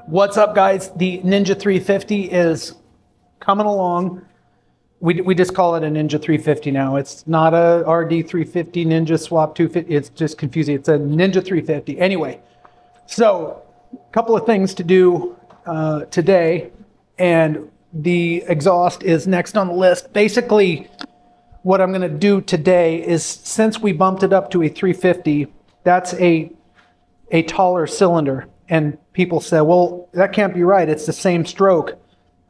What's up, guys? The Ninja 350 is coming along. We just call it a Ninja 350 now. It's not a RD350 Ninja Swapped 250. It's just confusing. It's a Ninja 350. Anyway, so a couple of things to do today, and the exhaust is next on the list. Basically, what I'm going to do today is, since we bumped it up to a 350, that's a taller cylinder. And people say, well, that can't be right. It's the same stroke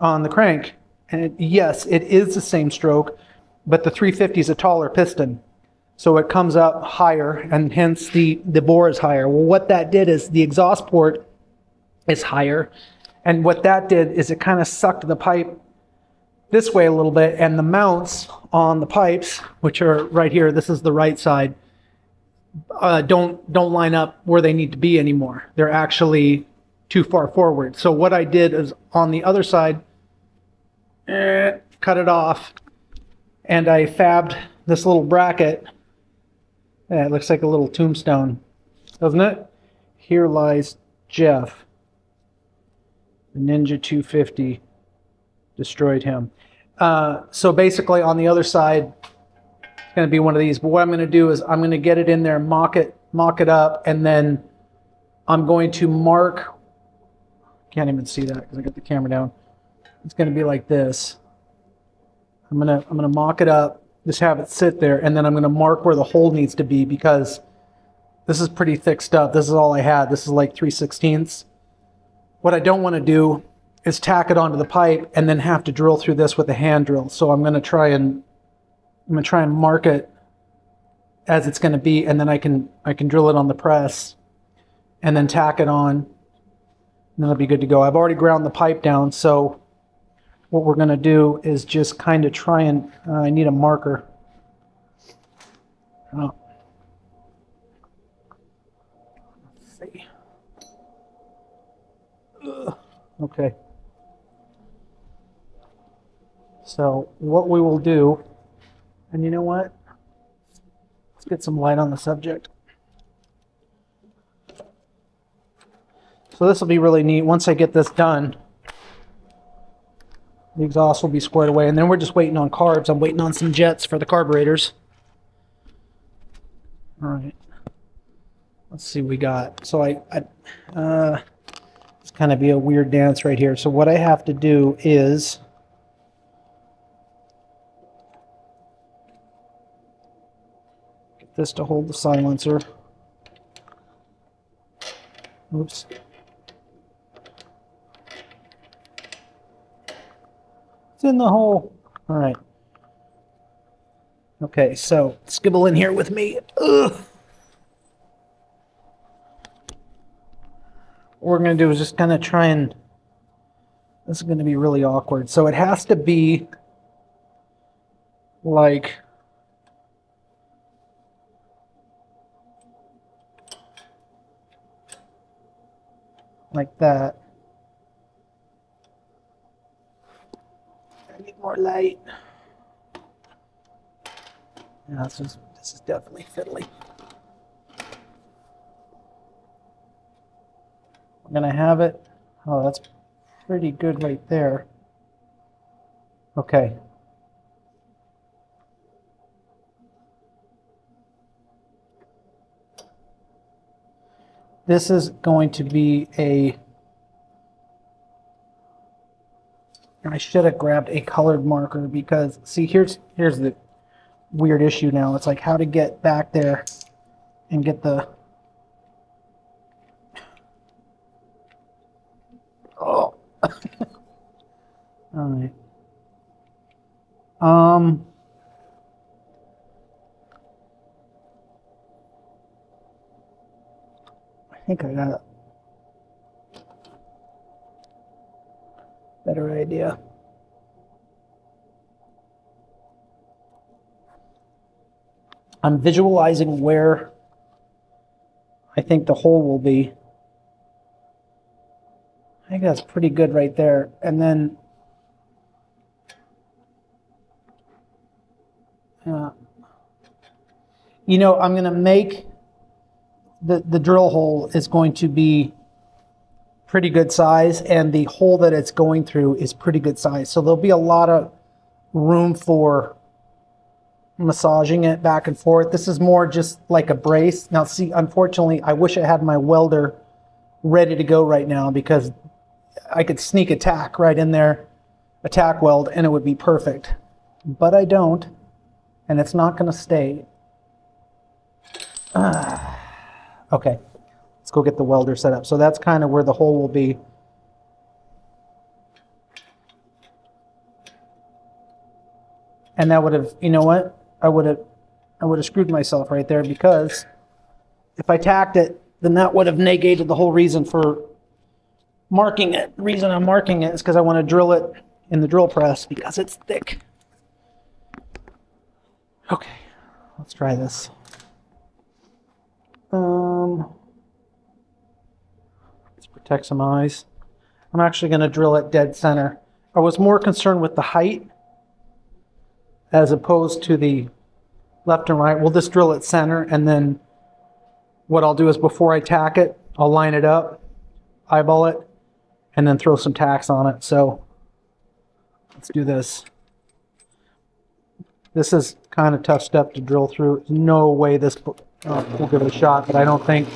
on the crank. And yes, it is the same stroke, but the 350 is a taller piston. So it comes up higher, and hence the bore is higher. Well, what that did is the exhaust port is higher. And what that did is it kind of sucked the pipe this way a little bit, and the mounts on the pipes, which are right here, this is the right side, don't line up where they need to be anymore. They're actually too far forward. So what I did is, on the other side, cut it off, and I fabbed this little bracket. Yeah, it looks like a little tombstone, doesn't it? Here lies Jeff. The Ninja 250 destroyed him. So basically, on the other side, it's going to be one of these. But what I'm going to do is I'm going to get it in there, mock it up, and then I'm going to mark. Can't even see that because I got the camera down. It's going to be like this. I'm gonna mock it up, just have it sit there, and then I'm going to mark where the hole needs to be, because this is pretty thick stuff. This is all I had. This is like 3/16. What I don't want to do is tack it onto the pipe and then have to drill through this with a hand drill. So I'm going to try and mark it as it's going to be, and then I can drill it on the press and then tack it on, and then it'll be good to go. I've already ground the pipe down, so what we're going to do is just kind of try and I need a marker. Oh. Let's see. Ugh. Okay. So what we will do, and you know what? Let's get some light on the subject. So this will be really neat. Once I get this done, the exhaust will be squared away, and then we're just waiting on carbs. I'm waiting on some jets for the carburetors. All right. Let's see what we got. So it's kind of be a weird dance right here. So what I have to do is get this to hold the silencer. Oops. It's in the hole. All right. Okay, so skibble in here with me. Ugh. What we're going to do is just kind of try and... This is going to be really awkward. So it has to be like... that. I need more light. Yeah, this is definitely fiddly. I'm gonna have it. Oh, that's pretty good right there. Okay. This is going to be a... I should have grabbed a colored marker, because see, here's the weird issue now. It's like how to get back there and get the... Oh. All right. I think I got a better idea. I'm visualizing where I think the hole will be. I think that's pretty good right there. And then you know, I'm going to make the drill hole is going to be pretty good size, and the hole that it's going through is pretty good size. So there'll be a lot of room for massaging it back and forth. This is more just like a brace. Now see, unfortunately, I wish I had my welder ready to go right now, because I could sneak a tack right in there, a tack weld, and it would be perfect. But I don't, and it's not going to stay. Okay, let's go get the welder set up. So that's kind of where the hole will be. And that would have, you know what? I would have screwed myself right there, because if I tacked it, then that would have negated the whole reason for marking it. The reason I'm marking it is because I want to drill it in the drill press, because it's thick. Okay, let's try this. Let's protect some eyes. I'm actually going to drill it dead center. I was more concerned with the height as opposed to the left and right. We'll just drill it center, and then what I'll do is before I tack it, I'll line it up, eyeball it, and then throw some tacks on it. So let's do this. This is kind of tough stuff to drill through. No way this, we'll give it a shot, but I don't think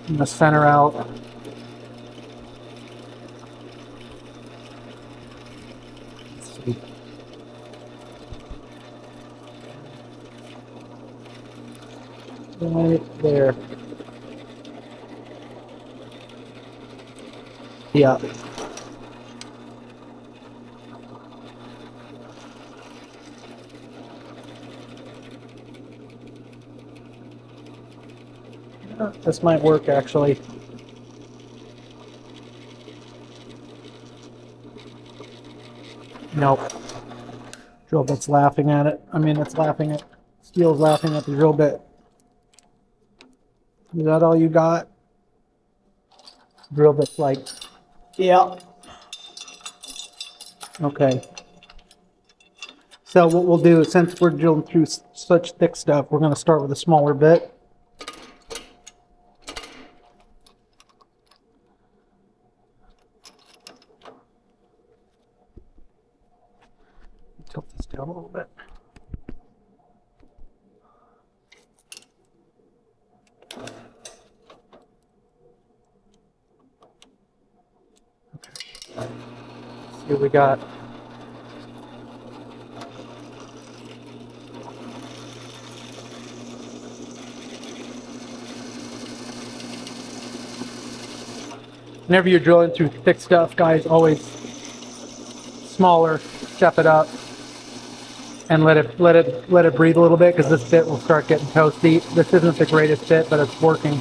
I'm going to center out. Let's see. Right there. Yeah. This might work, actually. Nope. Drill bit's laughing at it. I mean, it's laughing at, steel's laughing at the drill bit. Is that all you got? Drill bit's like, yeah. Okay. So what we'll do, since we're drilling through such thick stuff, we're going to start with a smaller bit. Tilt this down a little bit. Okay. Let's see what we got. Whenever you're drilling through thick stuff, guys, always smaller, step it up, and let it breathe a little bit, because this bit will start getting toasty. This isn't the greatest bit, but it's working.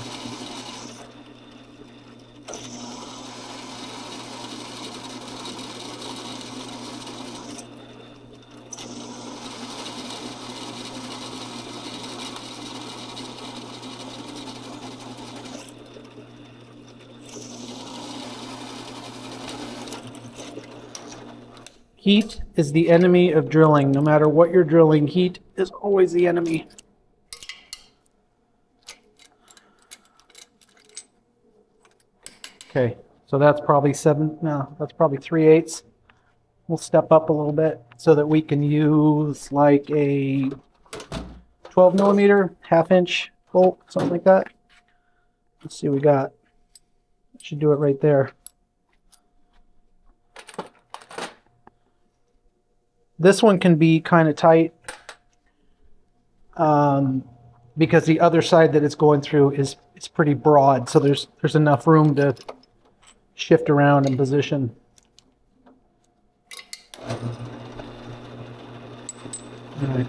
Heat is the enemy of drilling. No matter what you're drilling, heat is always the enemy. Okay, so that's probably that's probably 3/8. We'll step up a little bit so that we can use like a 12 millimeter, 1/2 inch bolt, something like that. Let's see what we got. Should do it right there. This one can be kind of tight because the other side that it's going through is pretty broad, so there's enough room to shift around and position. All right.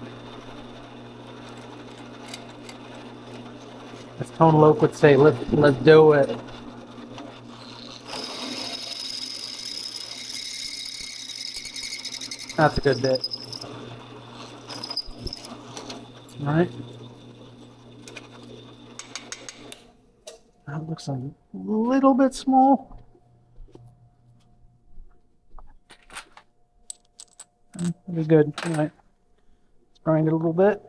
As Tone Loc would say, let's do it. That's a good bit. All right. That looks a little bit small. That'll be good. All right. Let's grind it a little bit.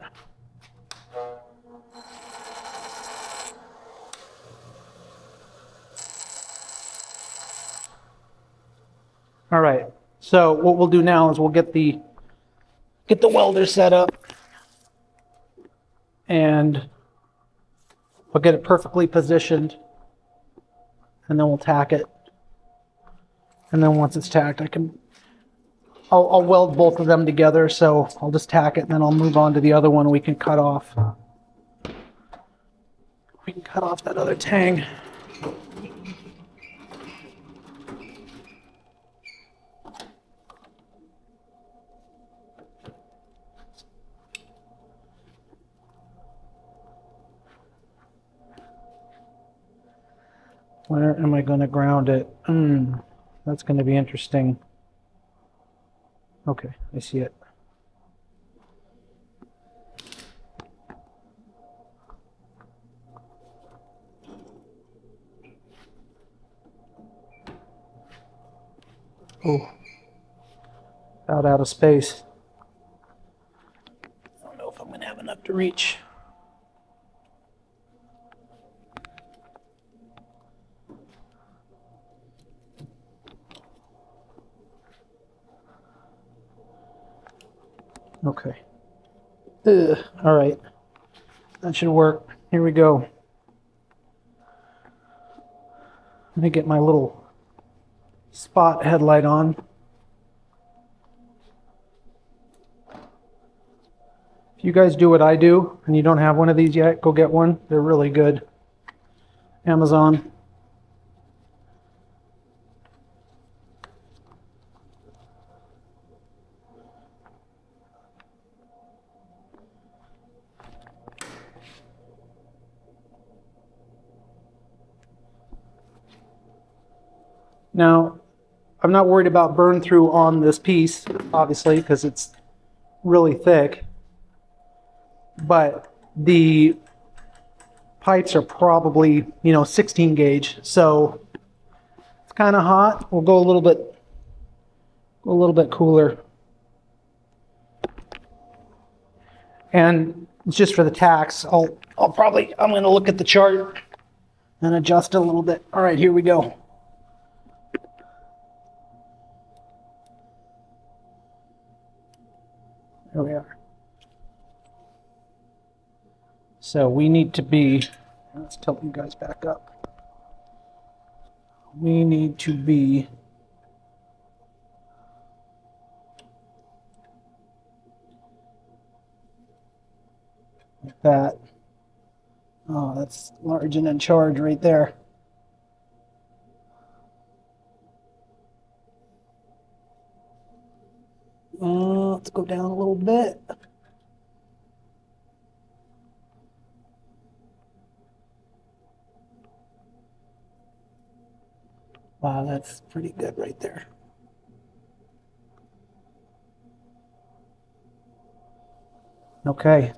All right. So what we'll do now is we'll get the welder set up, and we'll get it perfectly positioned, and then we'll tack it. And then once it's tacked, I'll weld both of them together. So I'll just tack it, and then I'll move on to the other one we can cut off. We can cut off that other tang. Where am I going to ground it? That's going to be interesting. Okay, I see it. Oh, out of space. I don't know if I'm going to have enough to reach. Okay. All right. That should work. Here we go. Let me get my little spot headlight on. If you guys do what I do and you don't have one of these yet, go get one. They're really good. Amazon. Now, I'm not worried about burn through on this piece, obviously, because it's really thick. But the pipes are probably, 16 gauge. So it's kind of hot. We'll go a little bit cooler. And it's just for the tacks. I'm going to look at the chart and adjust a little bit. All right, here we go. There we are. So we need to be, let's tilt you guys back up. We need to be like that. Oh, that's large and in charge right there. Let's go down a little bit. Wow, that's pretty good right there. Okay.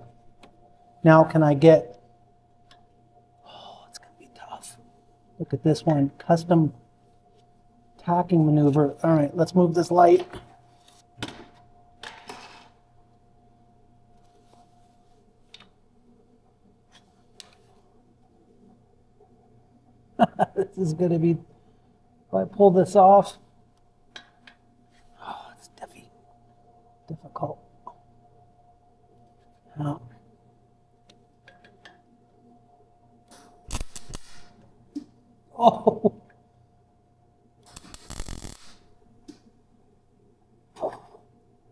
Now can I get, oh, it's going to be tough. Look at this one, custom tacking maneuver. All right, let's move this light. This is going to be, if I pull this off, oh, it's difficult. Oh. Oh.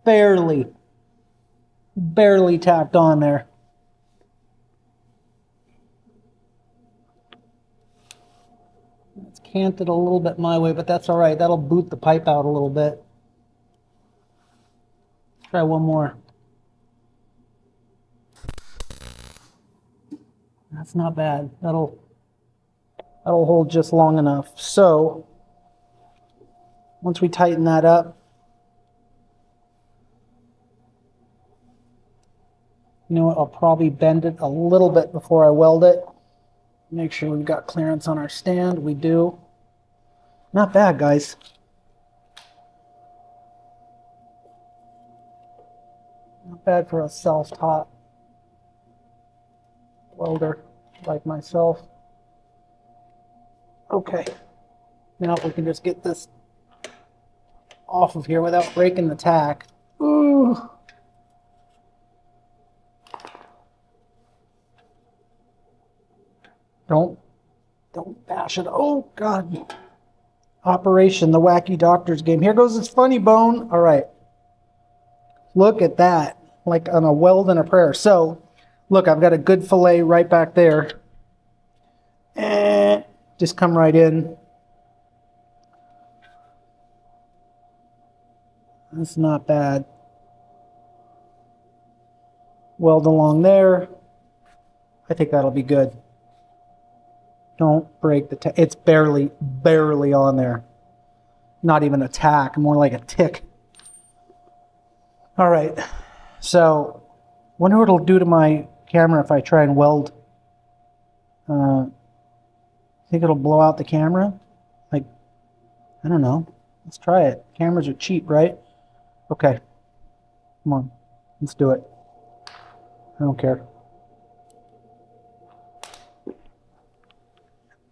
Barely tacked on there. It's canted a little bit my way, but that's all right. That'll boot the pipe out a little bit. Try one more. That's not bad. That'll hold just long enough. So once we tighten that up, you know what, I'll probably bend it a little bit before I weld it. Make sure we've got clearance on our stand. We do. Not bad, guys. Not bad for a self-taught welder like myself. Okay. Now we can just get this off of here without breaking the tack. Ooh. Don't bash it. Oh, God. Operation, the wacky doctor's game. Here goes its funny bone. All right. Look at that. Like on a weld and a prayer. So, look, I've got a good fillet right back there. And just come right in. That's not bad. Weld along there. I think that'll be good. Don't break the tack. It's barely on there. Not even a tack, more like a tick. All right. So, wonder what it'll do to my camera if I try and weld. Think it'll blow out the camera? Like, I don't know. Let's try it. Cameras are cheap, right? Okay. Come on. Let's do it. I don't care.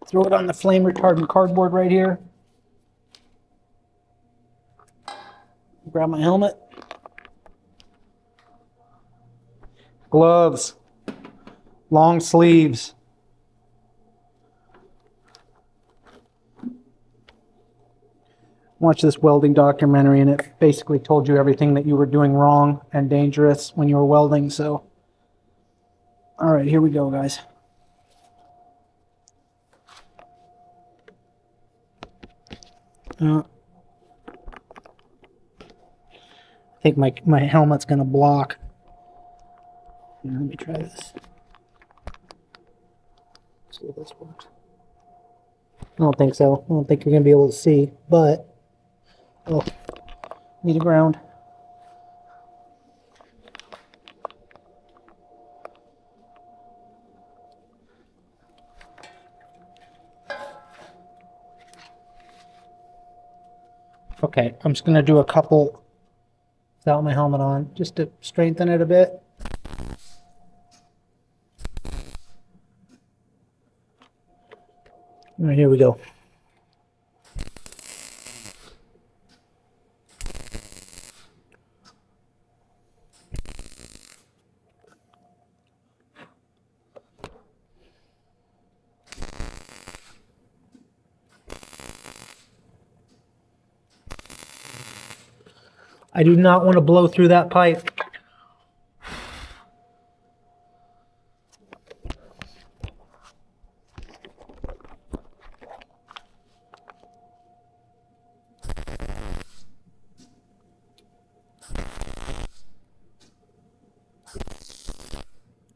Throw it on the flame retardant cardboard right here. Grab my helmet. Gloves. Long sleeves. Watch this welding documentary, and it basically told you everything that you were doing wrong and dangerous when you were welding. So, all right, here we go, guys. I think my helmet's gonna block. Here, let me try this. See if this works. I don't think so. I don't think you're gonna be able to see, but oh, need a ground. Okay, I'm just gonna do a couple without my helmet on, just to strengthen it a bit. All right, here we go. I do not want to blow through that pipe.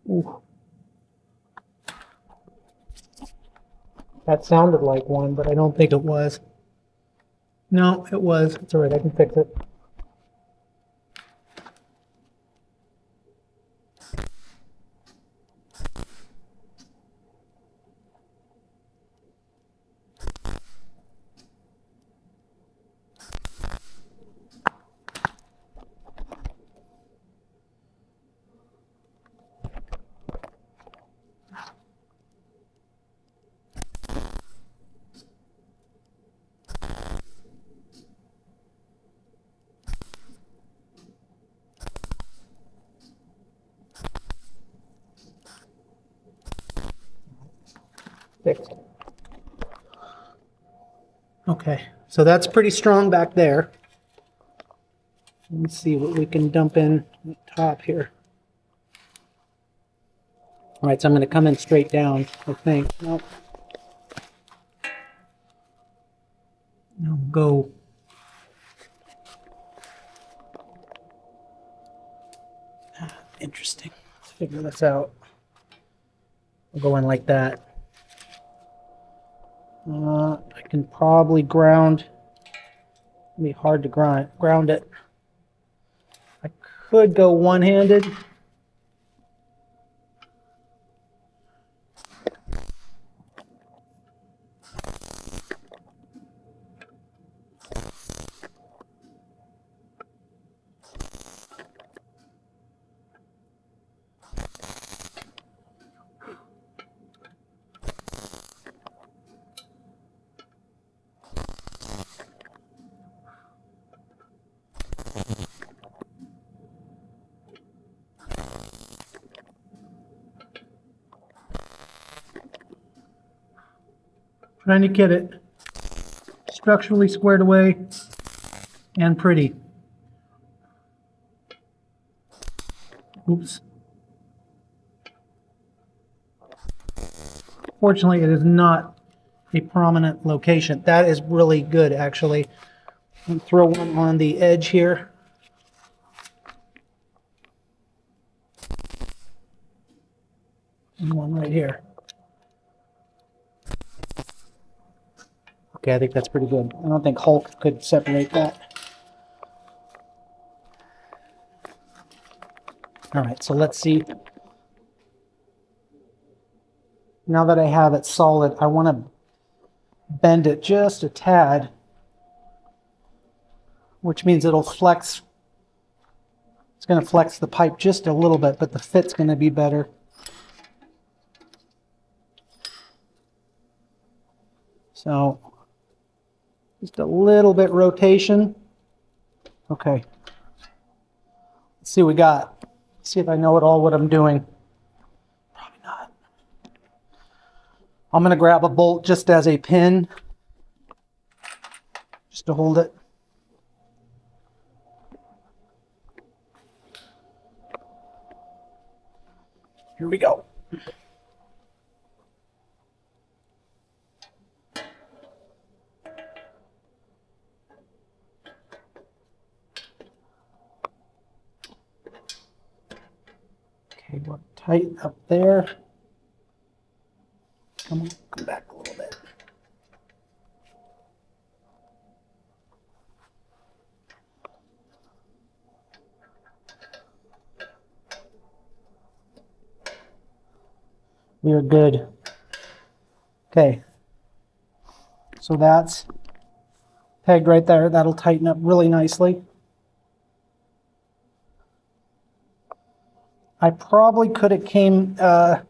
Ooh. That sounded like one, but I don't think it was. No, it was. It's all right, I can fix it. Fixed. Okay, so that's pretty strong back there. Let's see what we can dump in the top here. All right, so I'm going to come in straight down, I think. Nope. Now go. Interesting. Let's figure this out. I'll go in like that. I can probably ground. It'll be hard to ground it. I could go one-handed. trying to get it structurally squared away and pretty. Oops. Fortunately, it is not a prominent location. That is really good, actually. I'll throw one on the edge here. And one right here. Okay, I think that's pretty good. I don't think Hulk could separate that. All right, so let's see. Now that I have it solid, I want to bend it just a tad, which means it'll flex. It's going to flex the pipe just a little bit, but the fit's going to be better. So just a little bit rotation. Okay. Let's see what we got. Let's see if I know at all what I'm doing. Probably not. I'm going to grab a bolt just as a pin, just to hold it. Here we go. Okay, we're tight up there. Come on, come back a little bit. We are good. Okay, so that's pegged right there. That'll tighten up really nicely. I probably could have came, well,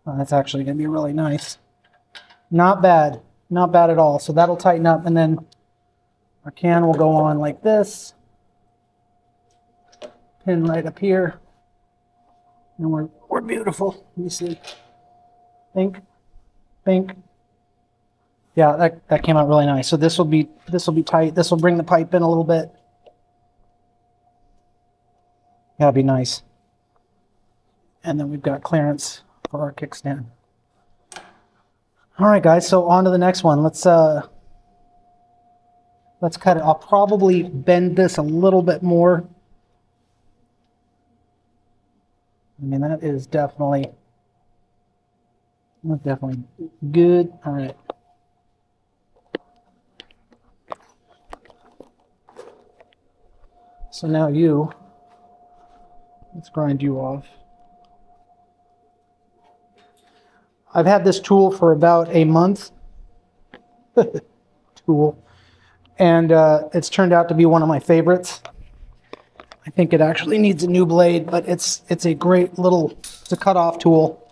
that's actually going to be really nice. Not bad, not bad at all. So that'll tighten up, and then our can will go on like this. Pin right up here. And we're beautiful. Let me see. Think. Yeah, that came out really nice. So this will be tight. This will bring the pipe in a little bit. That'll be nice. And then we've got clearance for our kickstand. All right, guys. So on to the next one. Let's cut it. I'll probably bend this a little bit more. I mean, that is definitely good. All right. So now let's grind you off. I've had this tool for about a month. And it's turned out to be one of my favorites. I think it actually needs a new blade, but it's a great little, it's a cutoff tool.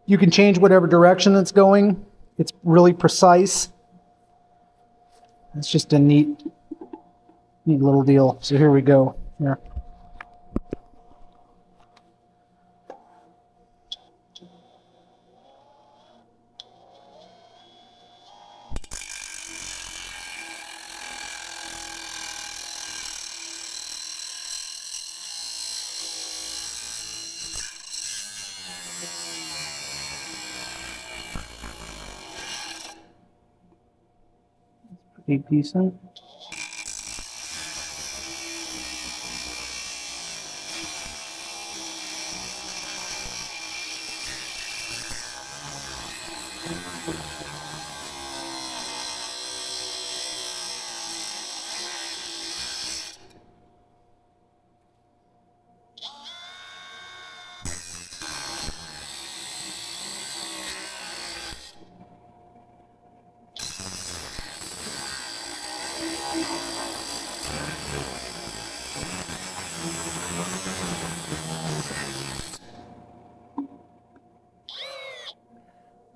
You can change whatever direction it's going. It's really precise. It's just a neat little deal. So here we go. Here. Pretty decent.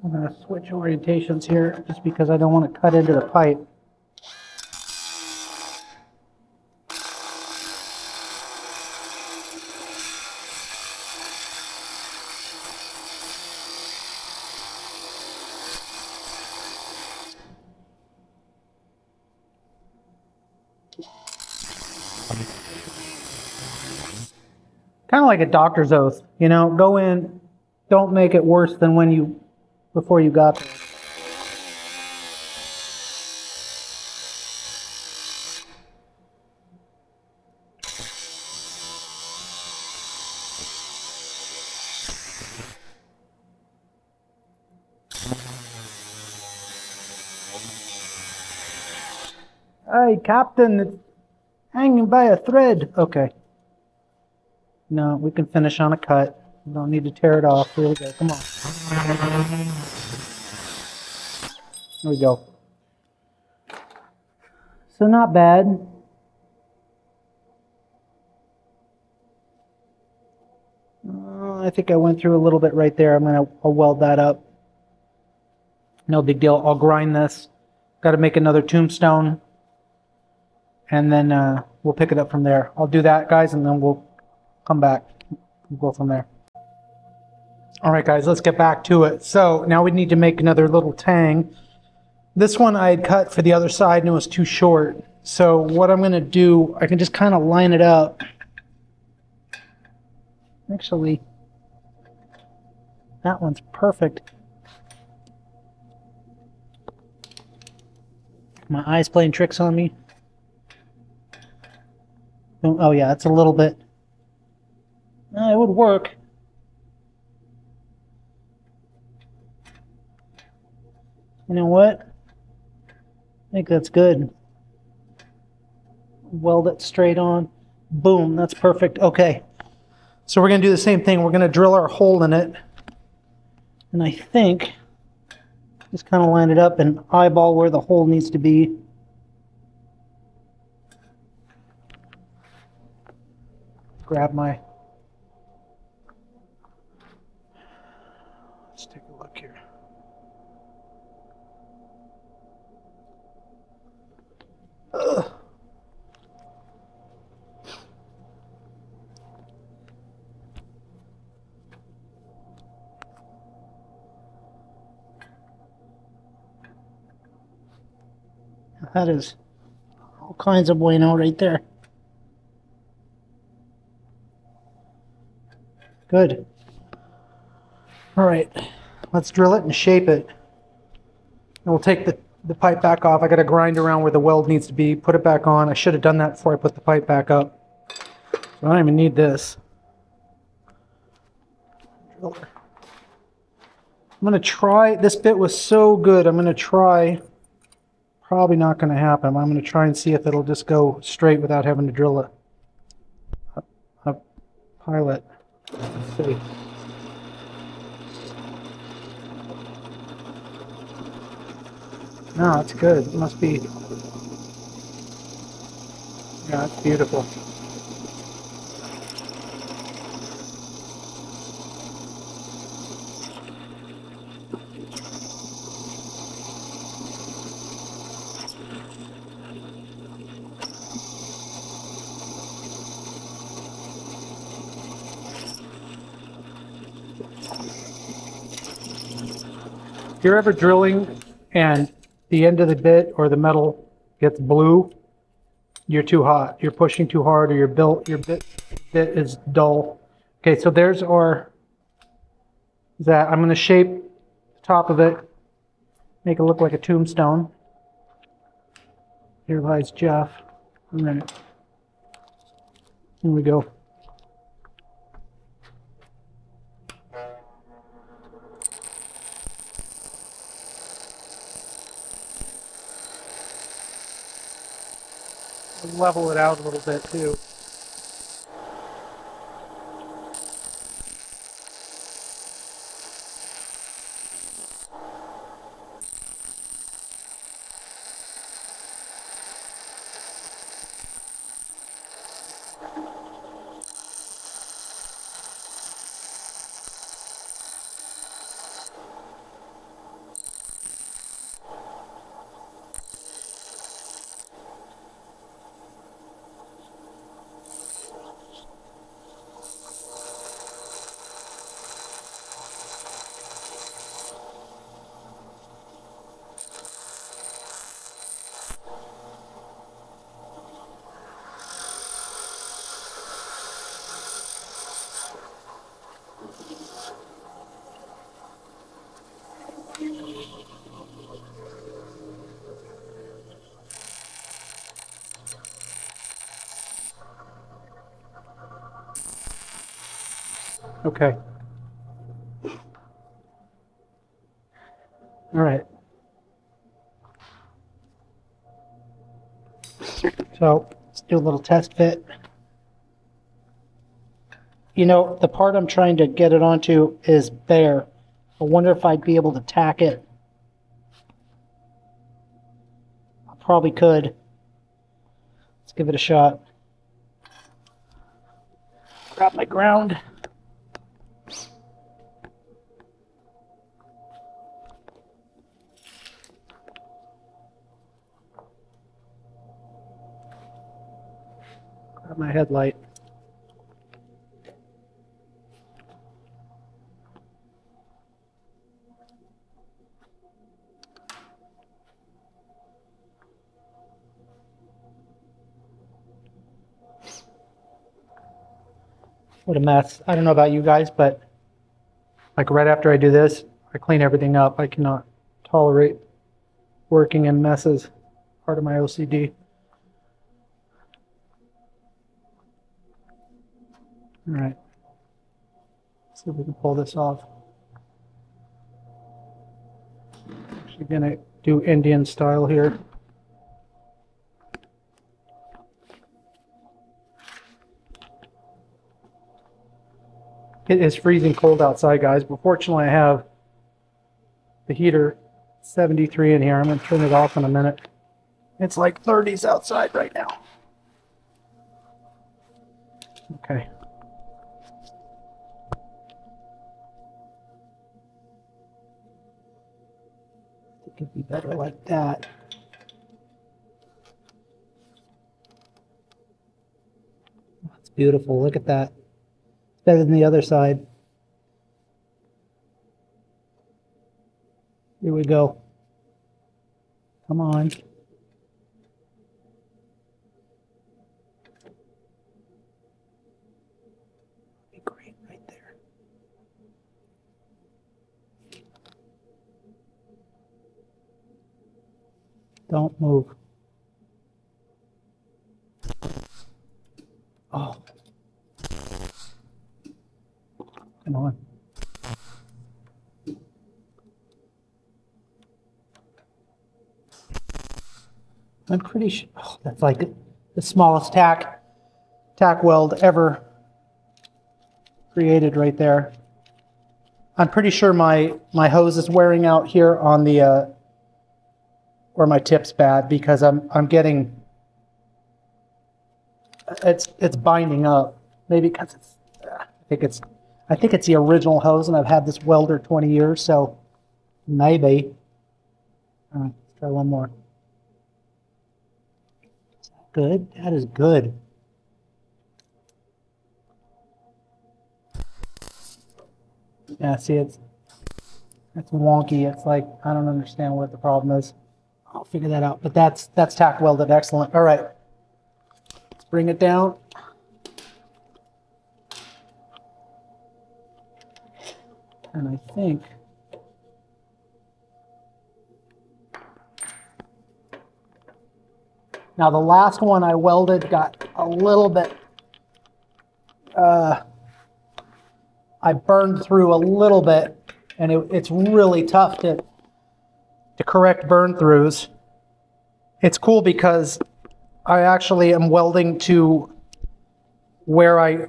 I'm going to switch orientations here just because I don't want to cut into the pipe. Kind of like a doctor's oath, you know, go in, don't make it worse than before you got there. Hey, Captain, it's hanging by a thread. Okay. No, we can finish on a cut. We don't need to tear it off. Here we go. Come on. There we go. So not bad. I think I went through a little bit right there. I'll weld that up. No big deal. I'll grind this. Got to make another tombstone. And then we'll pick it up from there. I'll do that, guys, and then we'll come back. We'll go from there. All right, guys, let's get back to it. So now we need to make another little tang. This one I had cut for the other side and it was too short. So what I'm going to do, I can just kind of line it up. Actually, that one's perfect. My eye's playing tricks on me. Oh yeah, it's a little bit. It would work. You know what? I think that's good. Weld it straight on. Boom, that's perfect. Okay. So we're going to do the same thing. We're going to drill our hole in it. And I think just kind of line it up and eyeball where the hole needs to be. Grab my... Let's take a look here. Ugh. That is all kinds of bueno right there. Good. All right, let's drill it and shape it. And we'll take the pipe back off. I got to grind around where the weld needs to be, put it back on. I should have done that before I put the pipe back up. So I don't even need this. Driller. I'm going to try, this bit was so good, I'm going to try, probably not going to happen. I'm going to try and see if it'll just go straight without having to drill it. A pilot. Let's see. No, it's good. It must be. Yeah, it's beautiful. If you're ever drilling and the end of the bit or the metal gets blue, you're too hot. You're pushing too hard, or your bit is dull. Okay, so there's our that. I'm going to shape the top of it, make it look like a tombstone. Here lies Jeff. A minute. Here we go. Level it out a little bit too. Okay. All right. So let's do a little test fit. You know, the part I'm trying to get it onto is bare. I wonder if I'd be able to tack it. I probably could. Let's give it a shot. Grab my ground. Grab my headlight. What a mess. I don't know about you guys, but like right after I do this, I clean everything up. I cannot tolerate working in messes. Part of my OCD. All right. See if we can pull this off. Actually gonna do Indian style here. It is freezing cold outside, guys, but fortunately I have the heater 73 in here. I'm going to turn it off in a minute. It's like 30s outside right now. Okay. It could be better like that. That's beautiful. Look at that. It's better than the other side. Here we go. Come on. Be great right there. Don't move. Oh. Come on. I'm pretty sure, oh, that's like the smallest tack weld ever created right there. I'm pretty sure my hose is wearing out here on the where my tip's bad, because I'm getting it's binding up. Maybe because it's I think it's the original hose, and I've had this welder 20 years, so maybe. All right, let's try one more. Good. That is good. Yeah, see, it's wonky. It's like, I don't understand what the problem is. I'll figure that out. But that's tack welded. Excellent. All right. Let's bring it down. And I think now the last one I welded got a little bit, I burned through a little bit, and it's really tough to correct burn throughs. It's cool because I actually am welding to where I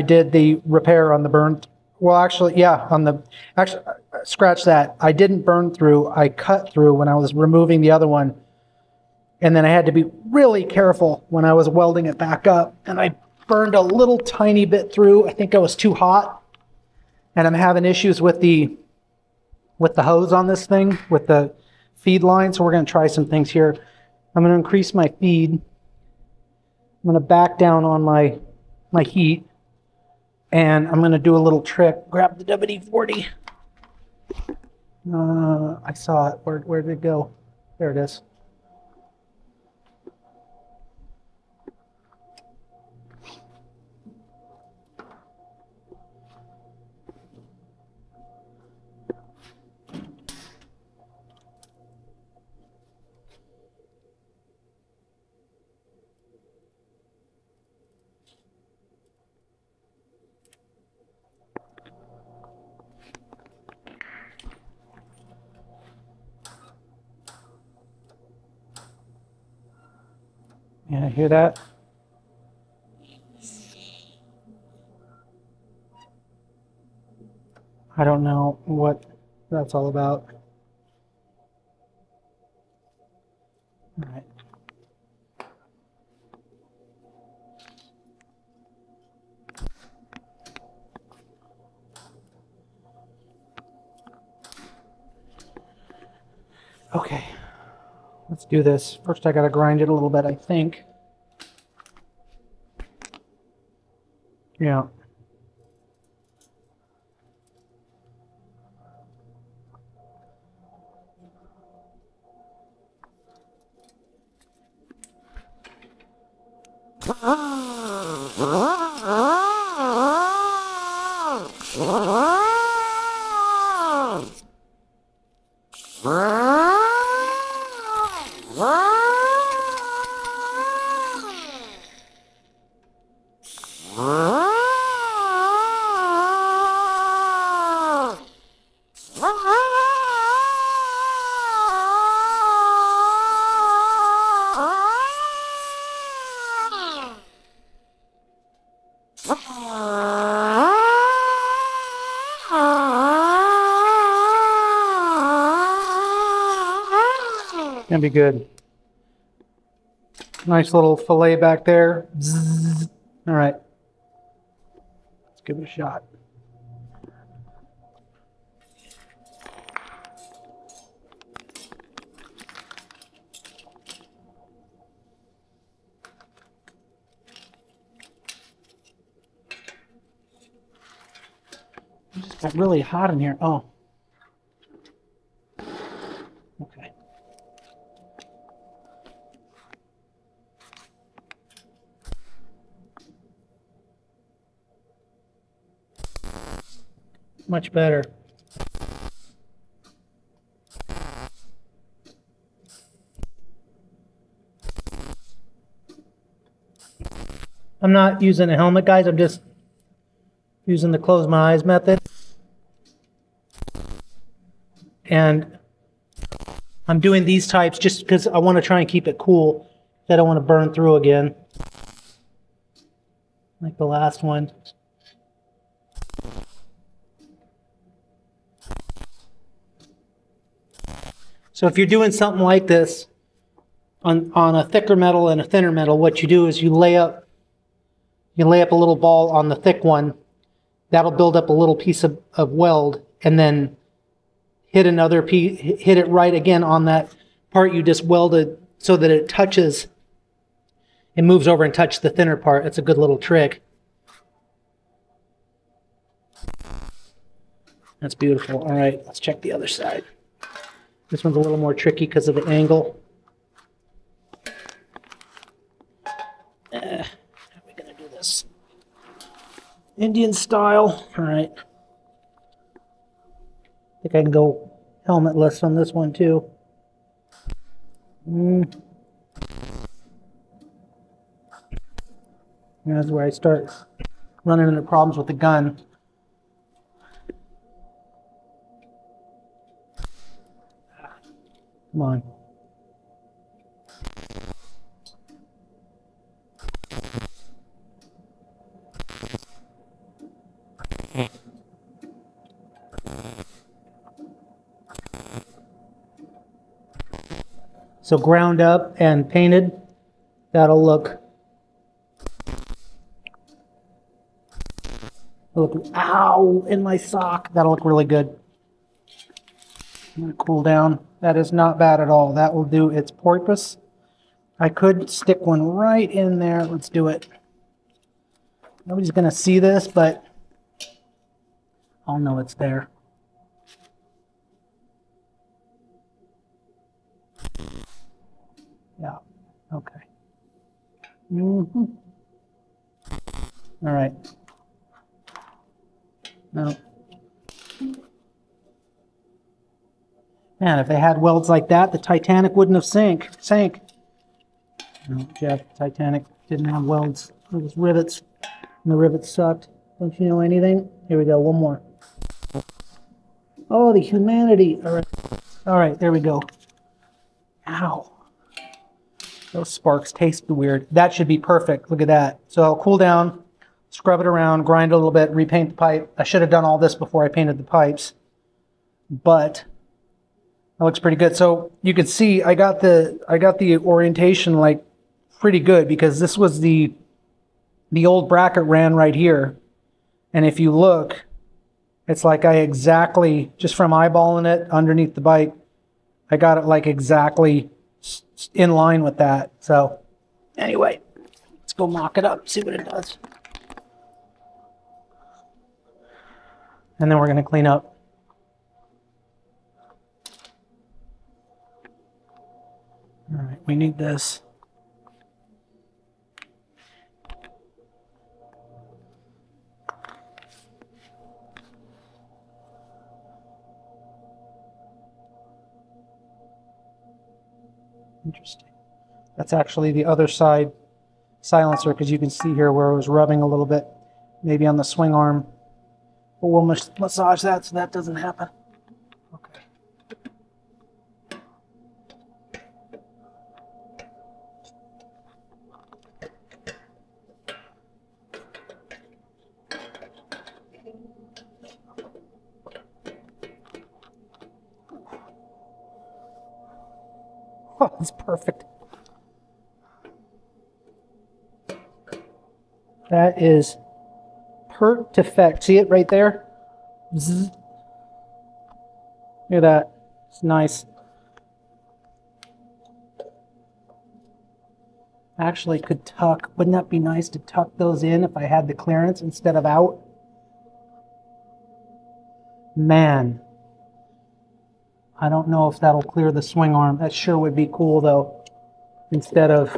did the repair on the burn. Well, actually, yeah, scratch that. I didn't burn through. I cut through when I was removing the other one. And then I had to be really careful when I was welding it back up. And I burned a little tiny bit through. I think I was too hot. And I'm having issues with the hose on this thing, with the feed line. So we're going to try some things here. I'm going to increase my feed. I'm going to back down on my heat. And I'm going to do a little trick. Grab the WD-40. I saw it. Where did it go? There it is. Yeah, hear that? I don't know what that's all about. All right. Okay, let's do this. First I gotta grind it a little bit, I think. Yeah. Gonna be good. Nice little fillet back there. Zzz. All right, let's give it a shot. It just got really hot in here. Oh. Okay. Much better. I'm not using a helmet, guys. I'm just using the close my eyes method. And I'm doing these types just because I want to try and keep it cool. I don't want to burn through again, like the last one. So if you're doing something like this on a thicker metal and a thinner metal, what you do is you lay up a little ball on the thick one. That'll build up a little piece of weld, and then hit another piece, hit it right again on that part you just welded so that it touches, it moves over and touches the thinner part. It's a good little trick. That's beautiful. All right, let's check the other side. This one's a little more tricky because of the angle. How are we going to do this? Indian style. All right. I think I can go helmetless on this one too. That's where I start running into problems with the gun. Come on. So ground up and painted, that'll look, ow, in my sock. That'll look really good. I'm gonna cool down. That is not bad at all. That will do its purpose. I could stick one right in there. Let's do it. Nobody's gonna see this, but I'll know it's there. Yeah, okay. All right. No. Man, if they had welds like that, the Titanic wouldn't have sank. No, Jeff, Titanic didn't have welds. It was rivets, and the rivets sucked. Don't you know anything? Here we go, one more. Oh, the humanity. All right, there we go. Ow. Those sparks taste weird. That should be perfect. Look at that. So I'll cool down, scrub it around, grind it a little bit, repaint the pipe. I should have done all this before I painted the pipes, but that looks pretty good. So you can see I got the orientation like pretty good, because this was the old bracket ran right here. And if you look, it's like I exactly, just from eyeballing it underneath the bike, I got it like exactly in line with that. So anyway, let's go mock it up, see what it does. And then we're going to clean up. All right, we need this. Interesting. That's actually the other side silencer, because you can see here where it was rubbing a little bit, maybe on the swing arm. But we'll massage that so that doesn't happen. Okay. Oh, that's perfect. That is perfect. See it right there? Zzz. Look at that. It's nice. Actually could tuck. Wouldn't that be nice to tuck those in if I had the clearance instead of out? Man. I don't know if that'll clear the swing arm. That sure would be cool though. Instead of,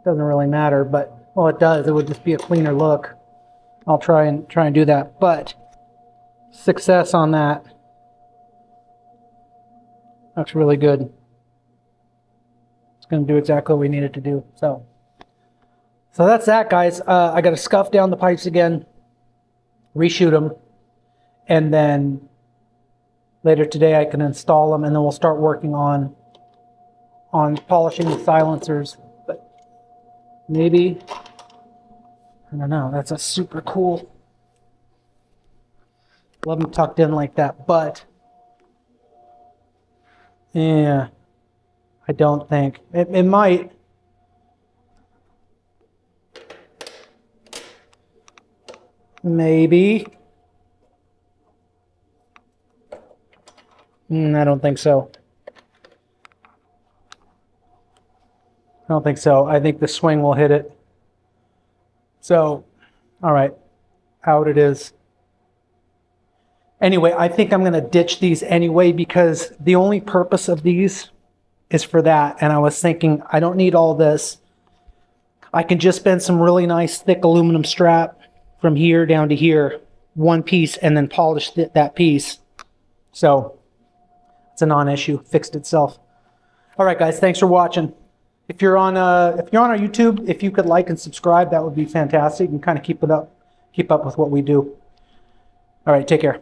doesn't really matter, but well, it does. It would just be a cleaner look. I'll try and do that. But success on that. Looks really good. It's going to do exactly what we need it to do. So that's that, guys. I got to scuff down the pipes again, reshoot them, and then later today I can install them, and then we'll start working on polishing the silencers. But maybe, I don't know, that's a super cool. Love them tucked in like that, but yeah, I don't think. It might. Maybe. I don't think so. I don't think so. I think the swing will hit it. So, all right, out it is. Anyway, I think I'm going to ditch these anyway, because the only purpose of these is for that. And I was thinking, I don't need all this. I can just bend some really nice thick aluminum strap from here down to here, one piece, and then polish that piece. So it's a non-issue, fixed itself. All right, guys, thanks for watching. If you're on our YouTube, if you could like and subscribe, that would be fantastic, and kind of keep up with what we do. All right, take care.